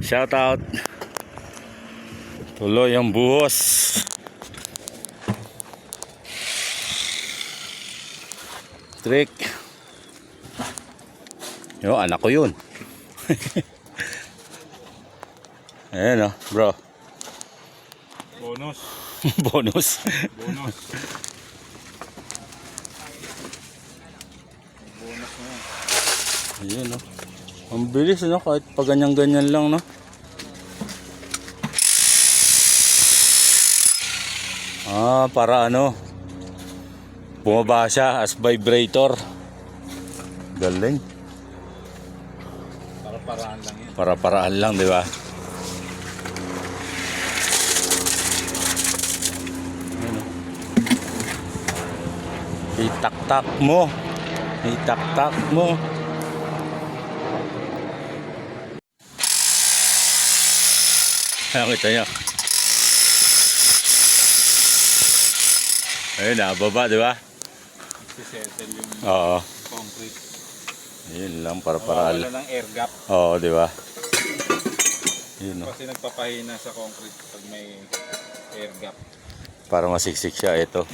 Shout out. Tuloy ang buhos. Trick. Yo, anak ko yun. Ayan o, bro. Bonus. Bonus. Bonus. Bonus na yan. Ayan o. Ang bilis no, kahit pa ganyan-ganyan lang no. Para ano, bumaba siya as vibrator. Galing. Para-paraan lang yan. Para-paraan lang, di ba? Ano? Itak-tak mo. Itak-tak mo. Ayan, kita nyo. Ayun, nababa, di ba? Sisettle yung Oo. concrete. Yun lang, para-paraan. Wala ng air gap. Oo, di ba? Yun, no? Kasi nagpapahina sa concrete pag may air gap. Para masiksik siya, ito.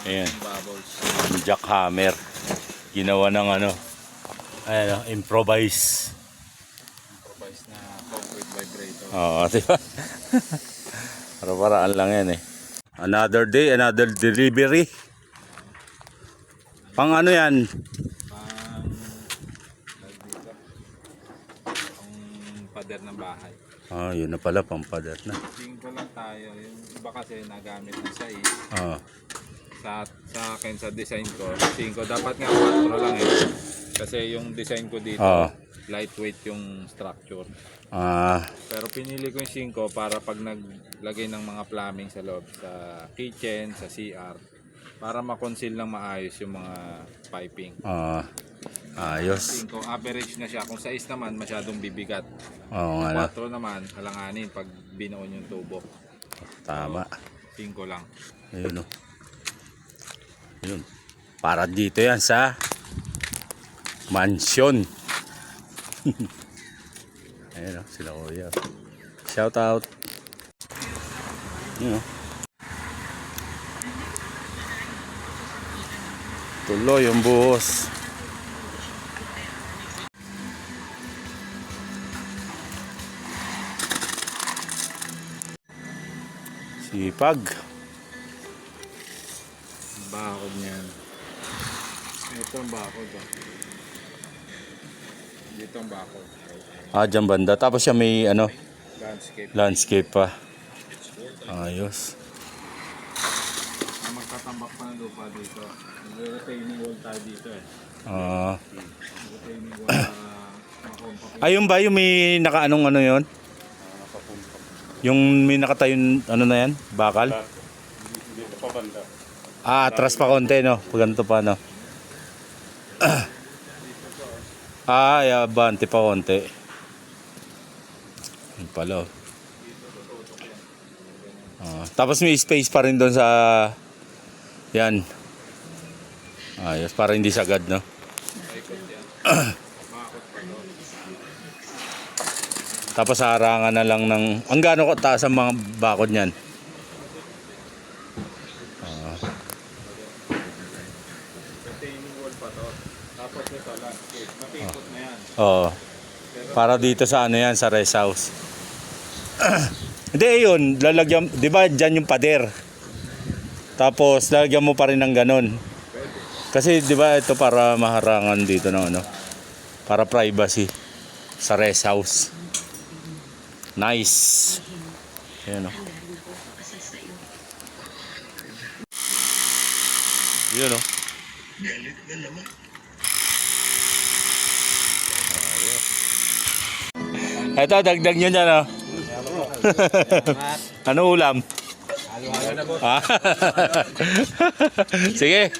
Ayan. Bubbles. Jackhammer. Ginawa ng ano, ayan, improvise. Improvise na concrete vibrator. Oo, di ba? Para-paraan lang yan eh. Another day, another delivery. Pang ano yan? Ang pader ng bahay. Yun na pala, pampadat na. Tingko lang tayo. Yung iba kasi nagamit ng size. Sa akin, sa design ko, 5. Dapat nga 4 lang eh. Kasi yung design ko dito, lightweight yung structure. Pero pinili ko yung 5 para pag naglagay ng mga plumbing sa loob, sa kitchen, sa CR, para ma-conceal lang maayos yung mga piping. Ayos. 5, average na siya. Kung 6 naman, masyadong bibigat. Oo nga na. 4 naman, alanganin pag binuon yung tubo. Tama. 5 lang. Ayun o. Ayun. Para dito yan sa mansion. Ayun o, sila kuya. Shout out. Ayun o. Tuloy yung buhos. Sipag. Bakod niyan. Ito ang bakod. Dito ang bakod. Dyan banda. Tapos siya may ano, Landscape. landscape pa. Ayos. Magtatambak pa ng lupa dito. Retaining wall tayo dito eh. Retaining wall na compact. Ayun ba yung may nakaanong ano yon? Yung may nakatayong ano na yan? Bakal? Dito pa banda. Atras pa konti no? Pag ganito pa no? Bante pa konti. Yun pala oh. Tapos may space pa rin doon sa yan. Ayos, para hindi sagad no? Tapos harangan na lang ng ang gaano kataas ang mga bakod niyan? Retaining wall pa to. Tapos ito landscape. Matikot na yan. Oo. Para dito sa ano yan, sa rest house. Hindi, yun. Lalagyan, di ba dyan yung pader? Tapos, lalagyan mo pa rin ng ganon. Kasi, di ba, ito para maharangan dito ng ano. Para privacy. Sa rest house. Nice. Ayan o. Yun o. Ito, dagdag nyo dyan o. Ano ulam? Sige.